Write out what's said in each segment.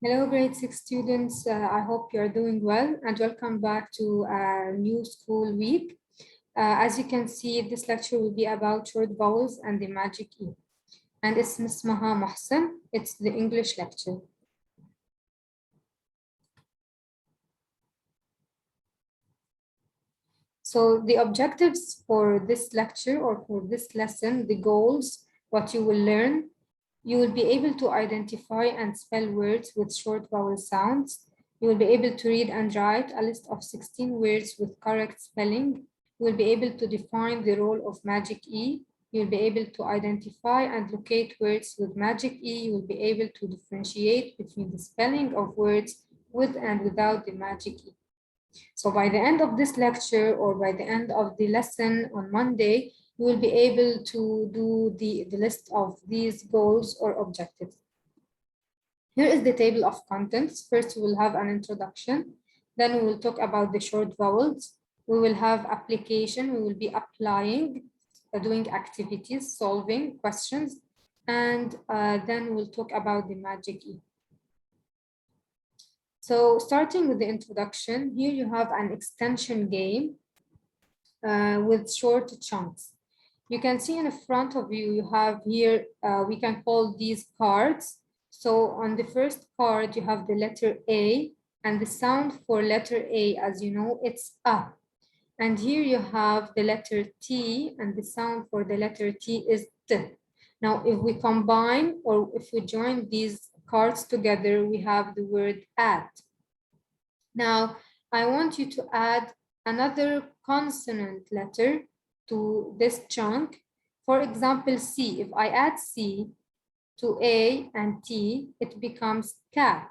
Hello, grade 6 students. I hope you are doing well and welcome back to our new school week. As you can see, this lecture will be about short vowels and the magic E. And it's Miss Maha Mohsen. It's the English lecture. So the objectives for this lecture or for this lesson, the goals, what you will learn, you will be able to identify and spell words with short vowel sounds. You will be able to read and write a list of 16 words with correct spelling. You will be able to define the role of magic E. You will be able to identify and locate words with magic E. You will be able to differentiate between the spelling of words with and without the magic E. So by the end of this lecture or by the end of the lesson on Monday, you will be able to do the list of these goals or objectives. Here is the table of contents. First, we will have an introduction. Then we will talk about the short vowels. We will have application. We will be applying, doing activities, solving questions. And then we'll talk about the magic E. So starting with the introduction, here you have an extension game with short chunks. You can see in the front of you, you have here, we can call these cards. So on the first card, you have the letter A, and the sound for letter A, as you know, it's A. And here you have the letter T, and the sound for the letter T is T. Now, if we combine or if we join these cards together, we have the word at. Now, I want you to add another consonant letter to this chunk. For example, C. If I add C to A and T, it becomes cat,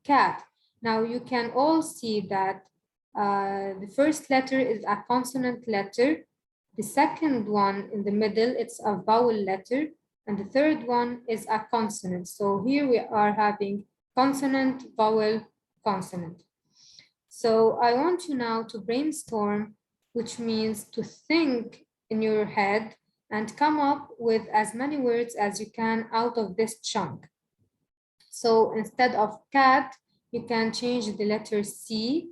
cat. Now, you can all see that the first letter is a consonant letter. The second one in the middle, it's a vowel letter. And the third one is a consonant. So here we are having consonant, vowel, consonant. So I want you now to brainstorm, which means to think in your head and come up with as many words as you can out of this chunk. So instead of cat, you can change the letter C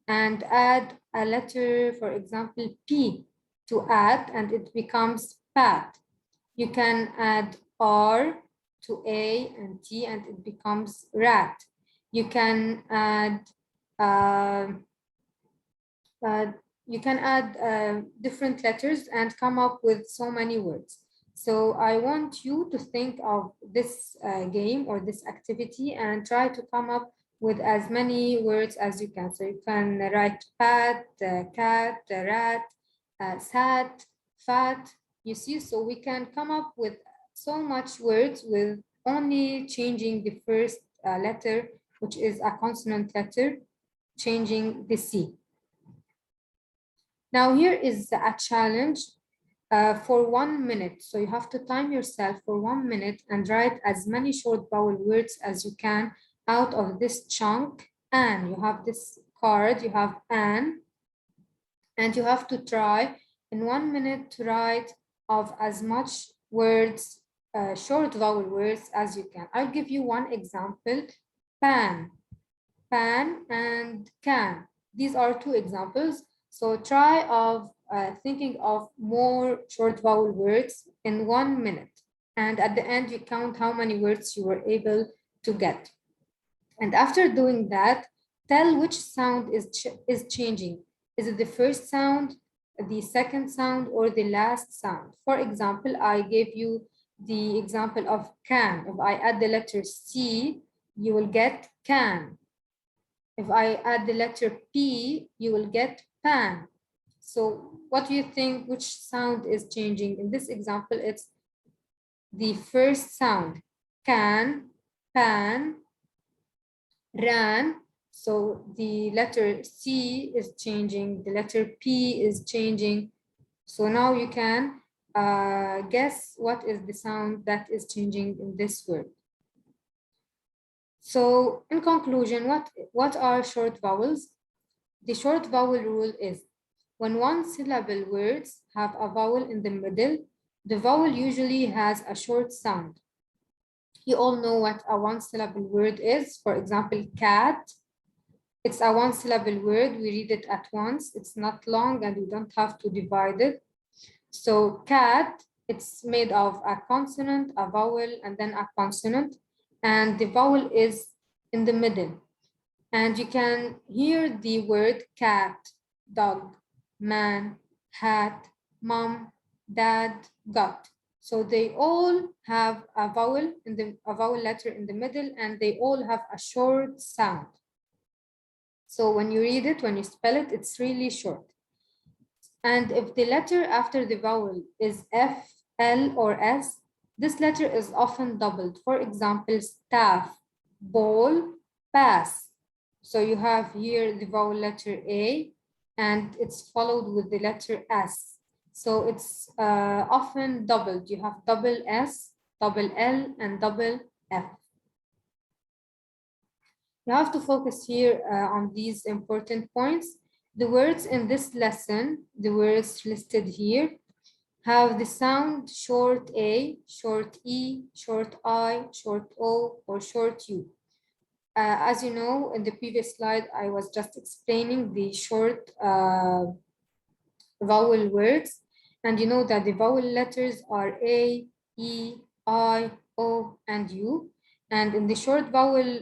and add a letter, for example, P to add, and it becomes pat. You can add R to A and T, and it becomes rat. You can add different letters and come up with so many words. So I want you to think of this game or this activity and try to come up with as many words as you can. So you can write pat, cat, rat, sat, fat, you see, so we can come up with so much words with only changing the first letter, which is a consonant letter, changing the C. Now here is a challenge for 1 minute. So you have to time yourself for 1 minute and write as many short vowel words as you can out of this chunk. And you have this card, you have an, and you have to try in 1 minute to write of as much words, short vowel words as you can. I'll give you one example, pan, pan and can. These are two examples. So try of thinking of more short vowel words in 1 minute. And at the end, you count how many words you were able to get. And after doing that, tell which sound is changing. Is it the first sound, the second sound, or the last sound? For example, I gave you the example of can. If I add the letter C, you will get can. If I add the letter P, you will get pan. So what do you think, which sound is changing? In this example, it's the first sound, can, pan, ran. So the letter C is changing, the letter P is changing. So now you can guess what is the sound that is changing in this word. So in conclusion, what are short vowels? The short vowel rule is when one syllable words have a vowel in the middle, the vowel usually has a short sound. You all know what a one-syllable word is. For example, cat. It's a one-syllable word. We read it at once. It's not long and we don't have to divide it. So cat, it's made of a consonant, a vowel, and then a consonant. And the vowel is in the middle. And you can hear the word cat, dog, man, hat, mom, dad, got. So they all have a vowel letter in the middle, and they all have a short sound. So when you read it, when you spell it, it's really short. And if the letter after the vowel is F, L, or S, this letter is often doubled. For example, staff, ball, pass. So you have here the vowel letter A, and it's followed with the letter S. So it's often doubled. You have double S, double L, and double F. You have to focus here on these important points. The words in this lesson, the words listed here, have the sound short A, short E, short I, short O, or short U. As you know, in the previous slide, I was just explaining the short vowel words. And you know that the vowel letters are A, E, I, O, and U. And in the short vowel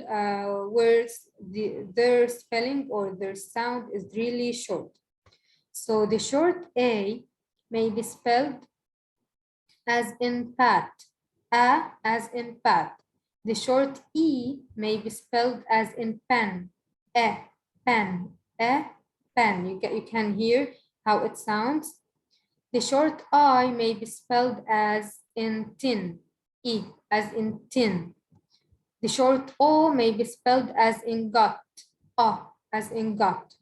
words, their spelling or their sound is really short. So the short A may be spelled as in pat, a as in pat. The short E may be spelled as in pen, pen, pen. You can hear how it sounds. The short I may be spelled as in tin, E as in tin. The short O may be spelled as in got, as in got.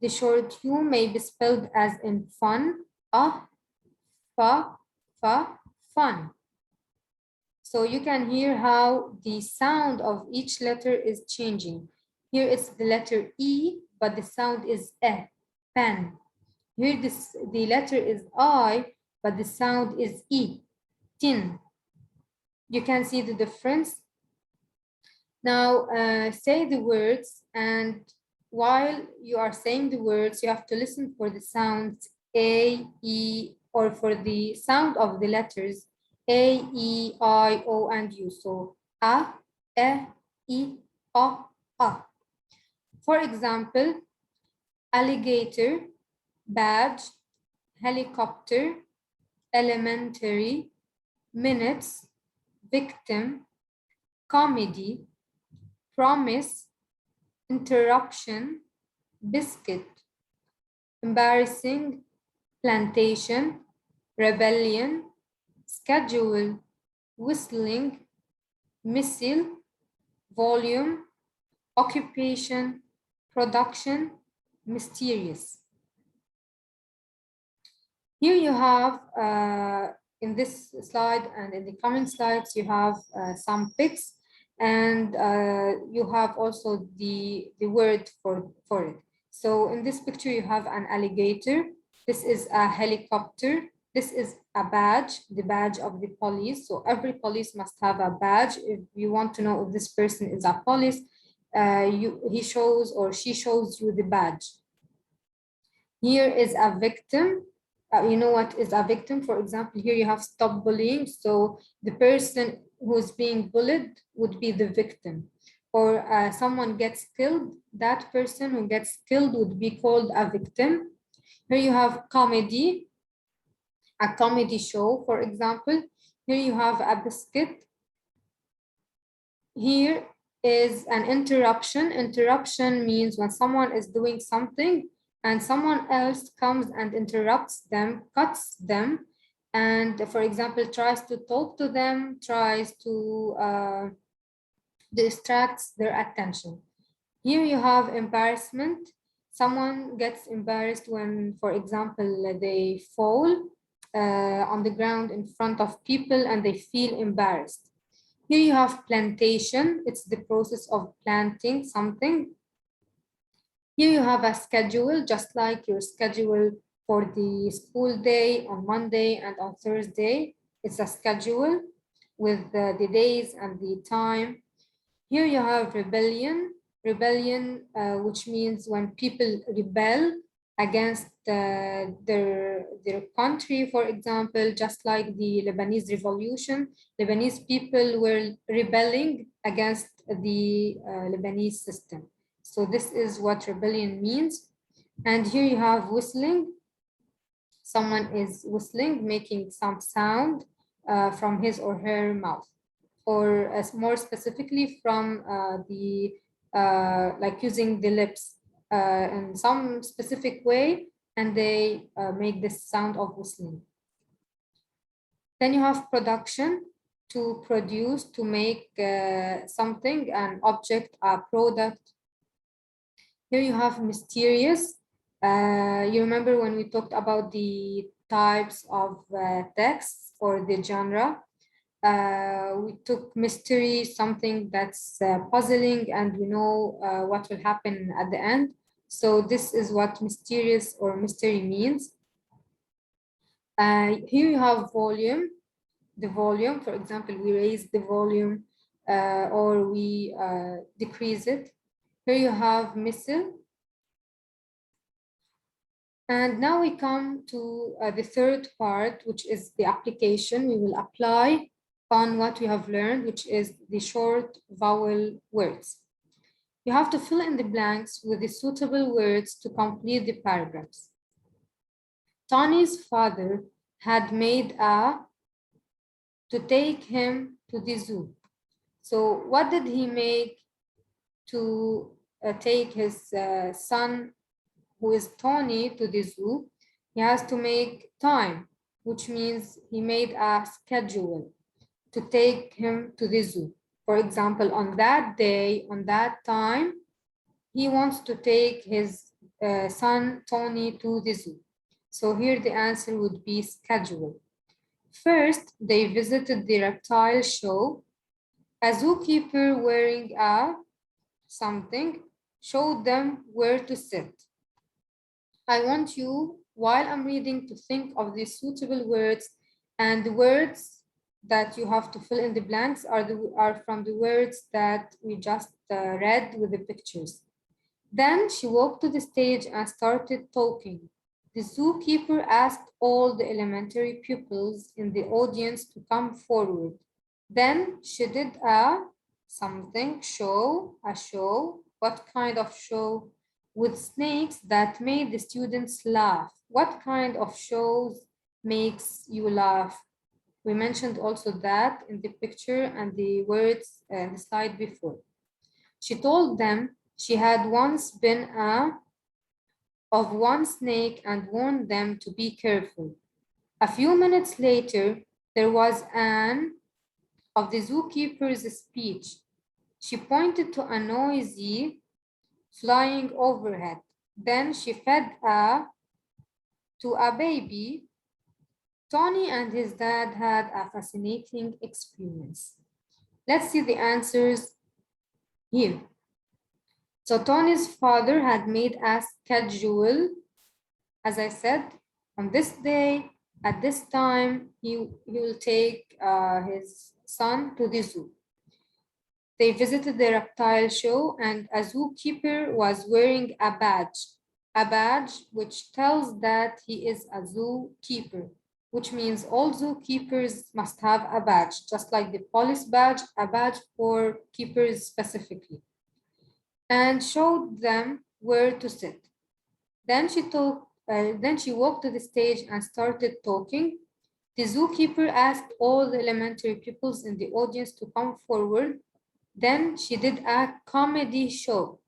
The short U may be spelled as in fun, fa, fun. So you can hear how the sound of each letter is changing. Here it's the letter E, but the sound is pen. Here the letter is I, but the sound is E, tin. You can see the difference. Now say the words, and while you are saying the words, you have to listen for the sounds A, E, or for the sound of the letters A, E, I, O, and U. So A, E, O, A. For example, alligator, badge, helicopter, elementary, minutes, victim, comedy, promise, interruption, biscuit, embarrassing, plantation, rebellion, schedule, whistling, missile, volume, occupation, production, mysterious. Here you have, in this slide and in the coming slides, you have some pics, and you have also the word for it. So in this picture, you have an alligator. This is a helicopter. This is a badge, the badge of the police. So every police must have a badge. If you want to know if this person is a police, he shows or she shows you the badge. Here is a victim. You know what is a victim? For example, here you have stop bullying. So the person who's being bullied would be the victim. Or someone gets killed, that person who gets killed would be called a victim. Here you have comedy, a comedy show, for example. Here you have a biscuit. Here is an interruption. Interruption means when someone is doing something and someone else comes and interrupts them, cuts them, and for example, tries to talk to them, tries to distract their attention. Here you have embarrassment. Someone gets embarrassed when, for example, they fall on the ground in front of people and they feel embarrassed. Here you have plantation. It's the process of planting something. Here you have a schedule, just like your schedule for the school day on Monday and on Thursday. It's a schedule. with the days and the time. Here you have rebellion, which means when people rebel against their country, for example, just like the Lebanese revolution. Lebanese people were rebelling against the Lebanese system. So this is what rebellion means. And here you have whistling. Someone is whistling, making some sound from his or her mouth, or more specifically from like using the lips in some specific way, and they make this sound of whistling. Then you have production, to produce, to make something, an object, a product. Here you have mysterious. You remember when we talked about the types of texts or the genre? We took mystery, something that's puzzling, and we know what will happen at the end. So this is what mysterious or mystery means. Here you have volume. The volume, for example, we raise the volume or we decrease it. Here you have missile. And now we come to the third part, which is the application. We will apply on what we have learned, which is the short vowel words. You have to fill in the blanks with the suitable words to complete the paragraphs. Tony's father had made to take him to the zoo. So what did he make to take his son, who is Tony, to the zoo? He has to make time, which means he made a schedule to take him to the zoo. For example, on that day, on that time, he wants to take his son, Tony, to the zoo. So here the answer would be schedule. First, they visited the reptile show. A zookeeper wearing something showed them where to sit. I want you, while I'm reading, to think of the suitable words, and the words that you have to fill in the blanks are from the words that we just read with the pictures. Then she walked to the stage and started talking. The zookeeper asked all the elementary pupils in the audience to come forward. Then she did a show. What kind of show? With snakes that made the students laugh. What kind of shows makes you laugh? We mentioned also that in the picture and the words in the slide before. She told them she had once been of one snake and warned them to be careful. A few minutes later, there was an of the zookeeper's speech. She pointed to a noisy flying overhead. Then she fed to a baby. Tony and his dad had a fascinating experience. Let's see the answers here. So Tony's father had made a schedule. As I said, on this day, at this time, he will take his son to the zoo. They visited the reptile show, and a zookeeper was wearing a badge which tells that he is a zookeeper, which means all zookeepers must have a badge, just like the police badge, a badge for keepers specifically, and showed them where to sit. Then she walked to the stage and started talking. The zookeeper asked all the elementary pupils in the audience to come forward. Then she did a comedy show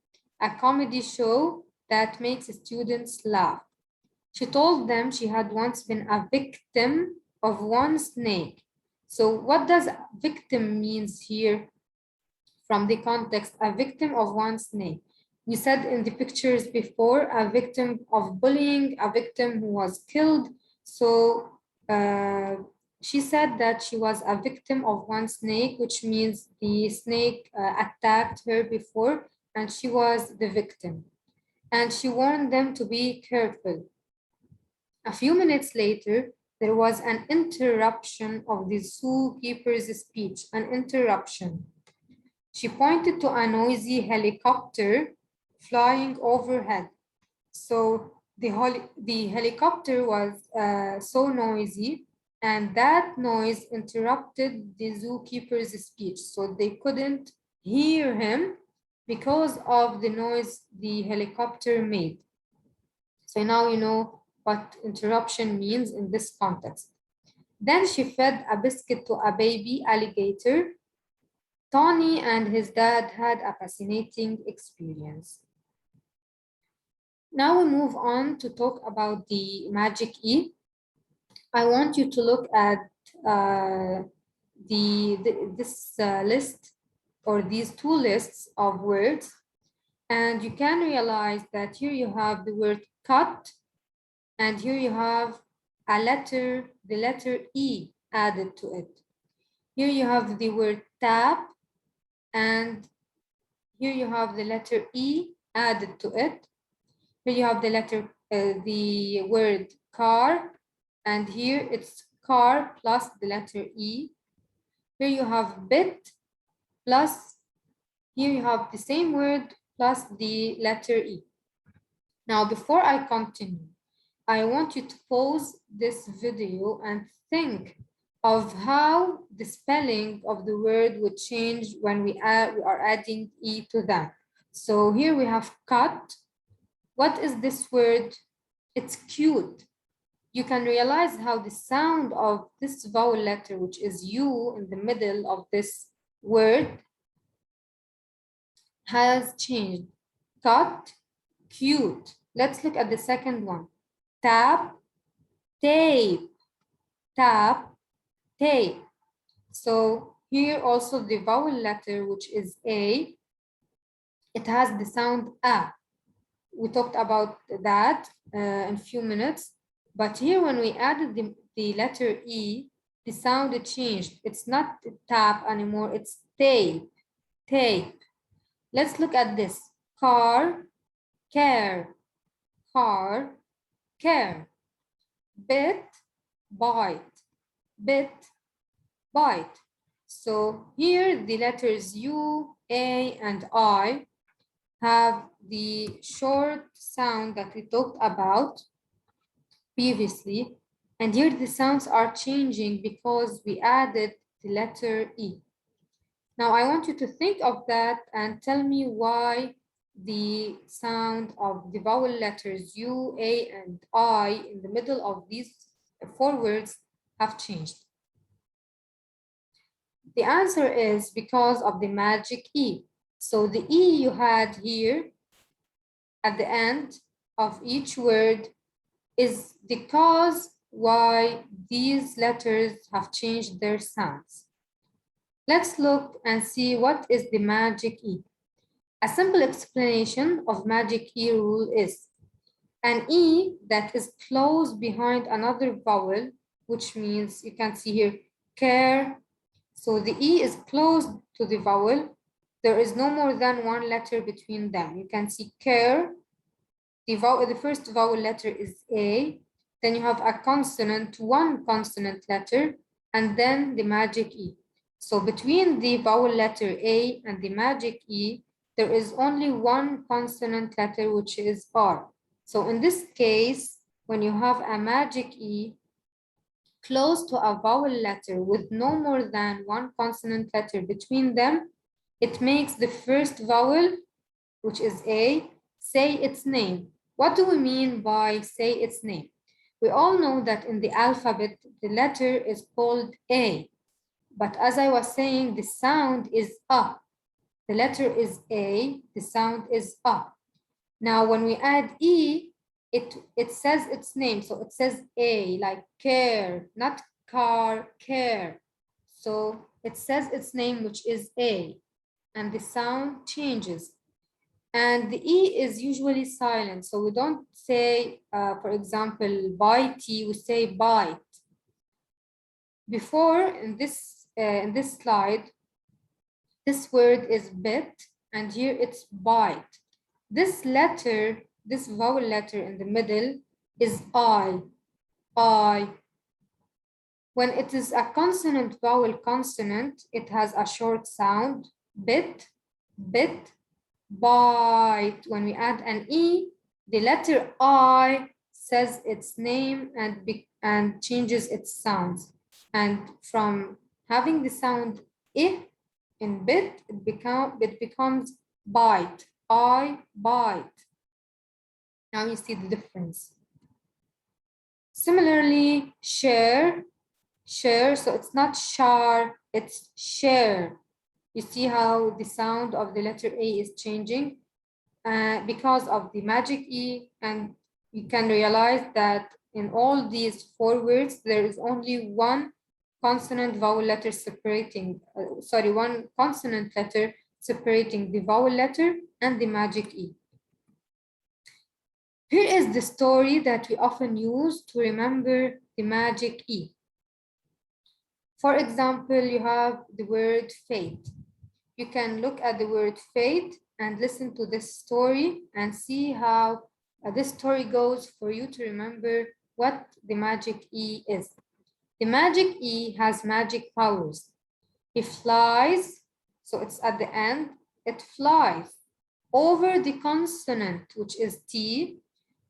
that makes students laugh. She told them she had once been a victim of one snake. So what does victim means here? From the context, a victim of one snake. We said in the pictures before, a victim of bullying, a victim who was killed. So she said that she was a victim of one snake, which means the snake attacked her before and she was the victim. And she warned them to be careful. A few minutes later, There was an interruption of the zookeeper's speech, an interruption. She pointed to a noisy helicopter flying overhead. So the helicopter was so noisy, and that noise interrupted the zookeeper's speech. So they couldn't hear him because of the noise the helicopter made. So now you know what interruption means in this context. Then she fed a biscuit to a baby alligator. Tony and his dad had a fascinating experience. Now we move on to talk about the magic E. I want you to look at this list or these two lists of words, and you can realize that here you have the word cut, and here you have a letter, the letter E added to it. Here you have the word tap, and here you have the letter E added to it. Here you have the word car, and here it's car plus the letter E. Here you have bit plus, here you have the same word plus the letter E. Now, before I continue, I want you to pause this video and think of how the spelling of the word would change when we are adding E to them. So here we have cut. What is this word? It's cute. You can realize how the sound of this vowel letter, which is U in the middle of this word, has changed. Cut, cute. Let's look at the second one. Tap, tape. Tap, tape. So here also the vowel letter, which is A, it has the sound A. We talked about that in a few minutes, but here when we added the letter E, the sound changed. It's not tap anymore, it's tape, tape. Let's look at this. Car, care, car, care. Bit, bite, bit, bite. So here the letters U, A, and I have the short sound that we talked about previously, and here the sounds are changing because we added the letter E. Now I want you to think of that and tell me why the sound of the vowel letters U, A, and I in the middle of these four words have changed. The answer is because of the magic E. So the E you had here at the end of each word is the cause why these letters have changed their sounds. Let's look and see what is the magic E. A simple explanation of magic E rule is an E that is close behind another vowel, which means you can see here care. So the E is close to the vowel. There is no more than one letter between them. You can see care. The first vowel letter is A. Then you have a consonant, one consonant letter, and then the magic E. So between the vowel letter A and the magic E, there is only one consonant letter, which is R. So in this case, when you have a magic E close to a vowel letter with no more than one consonant letter between them, it makes the first vowel, which is A, say its name. What do we mean by say its name? We all know that in the alphabet, the letter is called A. But as I was saying, the sound is A. The letter is A, the sound is A. Now, when we add E, it says its name. So it says A, like care, not car, care. So it says its name, which is A, and the sound changes. And the E is usually silent. So we don't say, for example, bite, we say bite. Before, in this slide, this word is bit, and here it's bite. This vowel letter in the middle is I, When it is a consonant vowel consonant, it has a short sound, bit, bit, bite. When we add an E, the letter I says its name and changes its sounds. And from having the sound I in bit, it becomes bite, I bite. Now you see the difference. Similarly, share, so it's not shar, it's share. You see how the sound of the letter A is changing because of the magic E, and you can realize that in all these 4 words, there is only one consonant vowel letter separating, one consonant letter separating the vowel letter and the magic E. Here is the story that we often use to remember the magic E. For example, you have the word fate. You can look at the word fate and listen to this story and see how this story goes for you to remember what the magic E is. The magic E has magic powers. It flies, so it's at the end, it flies over the consonant, which is T,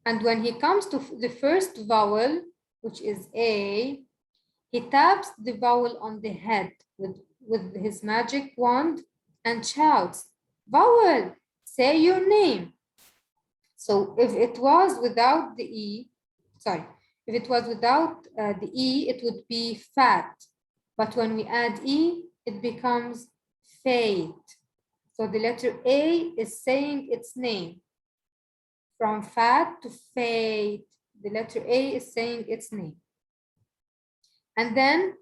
and when he comes to the first vowel, which is A, he taps the vowel on the head with his magic wand and shouts, "Vowel, say your name." So if it was without the E, if it was without the E, it would be fat. But when we add E, it becomes fate. So the letter A is saying its name. From fat to fate, the letter A is saying its name. And then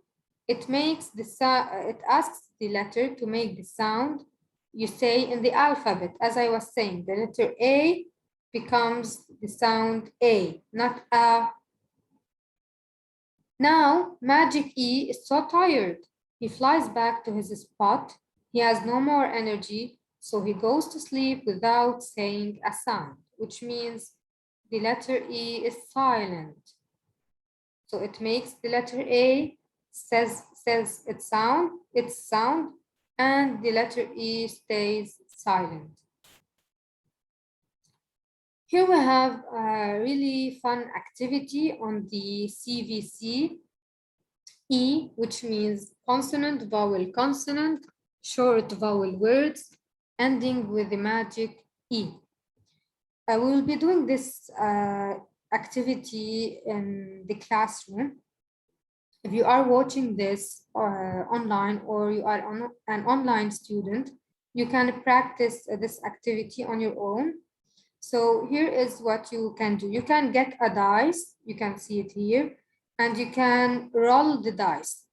it asks the letter to make the sound you say in the alphabet. As I was saying, the letter A becomes the sound A, not A. Now, Magic E is so tired. He flies back to his spot. He has no more energy, so he goes to sleep without saying a sound, which means the letter E is silent. So it makes the letter A says its sound, and the letter E stays silent. Here we have a really fun activity on the CVC E, which means consonant, vowel, consonant, short vowel words, ending with the magic E. We will be doing this activity in the classroom. If you are watching this online or you are an online student, you can practice this activity on your own. So here is what you can do. You can get a dice, you can see it here, and you can roll the dice.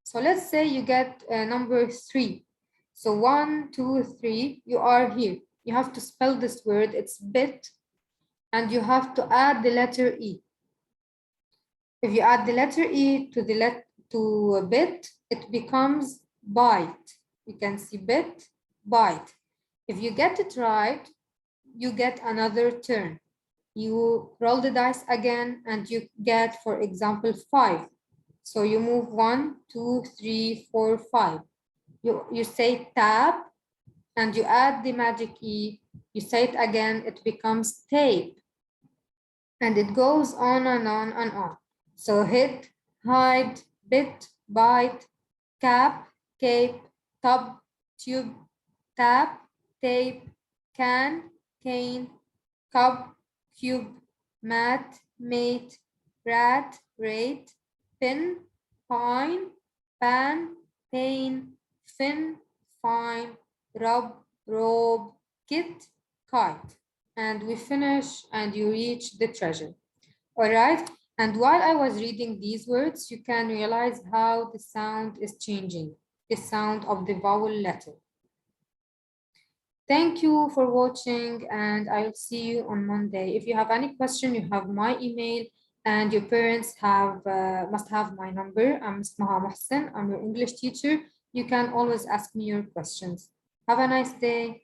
So let's say you get number 3. So 1, 2, 3, you are here. You have to spell this word, it's bit, and you have to add the letter E. If you add the letter E to a bit, it becomes bite. You can see bit, bite. If you get it right, you get another turn. You roll the dice again and you get, for example, 5. So you move 1, 2, 3, 4, 5. You say tap and you add the magic E. You say it again, it becomes tape. And it goes on and on and on. So hit, hide, bit, bite, cap, cape, tub, tube, tap, tape, can, cane, cup, cube, mat, mate, rat, rate, pin, pine, pan, pain, fin, fine, rub, robe, kit, kite. And we finish and you reach the treasure. All right. And while I was reading these words, you can realize how the sound is changing, the sound of the vowel letter. Thank you for watching, and I'll see you on Monday. If you have any question, you have my email, and your parents must have my number. I'm Ms. Maha Mohsen. I'm your English teacher. You can always ask me your questions. Have a nice day.